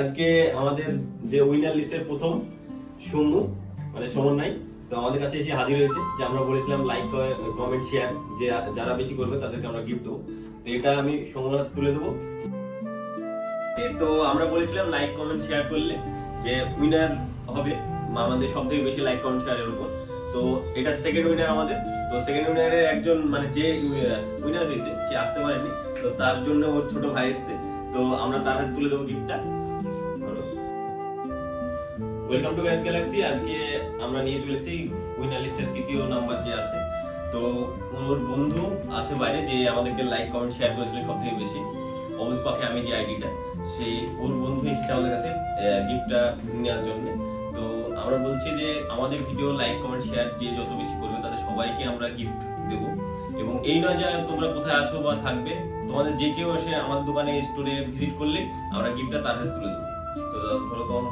আজকে আমাদের যে উইনার লিস্টের প্রথম সুমু মানে সমন্বয় তো আমাদের কাছে এসে হাজির হয়েছে। যে আমরা বলেছিলাম লাইক কমেন্ট শেয়ার যে যারা বেশি করবে তাদেরকে আমরা গিফট দেবো। তো এটা আমি সমুর হাতে তুলে দেবো। তো আমরা বলেছিলাম লাইক কমেন্ট শেয়ার করলে যে উইনার হবে আমাদের সব থেকে বেশি লাইক কমেন্ট শেয়ারের উপর। তো এটা সেকেন্ড উইনার আমাদের। তো সেকেন্ড উইনারের একজন মানে যে উইনার হয়েছে সে আসতে পারেনি, তো তার জন্য ওর ছোট ভাই এসেছে। তো আমরা তার হাতে তুলে দেবো গিফটটা। Welcome to Galaxy. আজকে আমরা নিয়ে চলেছি উইনার লিস্টের তৃতীয় নাম্বার যে আছে। তো ওর বন্ধু আছে বাইরে যে আমাদেরকে লাইক কমেন্ট শেয়ার করেছিল সব থেকে বেশি, অবুজ পাখে আমি যে আইডিটা, সেই ওর বন্ধু এসেছে আমাদের কাছে গিফটটা নেওয়ার জন্য। তো আমরা বলছি যে আমাদের ভিডিও লাইক কমেন্ট শেয়ার যে যত বেশি করবে তাদের সবাইকে আমরা গিফট দেবো। এবং এই নয় যে তোমরা কোথায় আছো বা থাকবে, তোমাদের যে কেউ এসে আমাদের দোকানে স্টোরে ভিজিট করলে আমরা গিফটটা তার হাতে তুলে দেবো। তো ধরো তোমার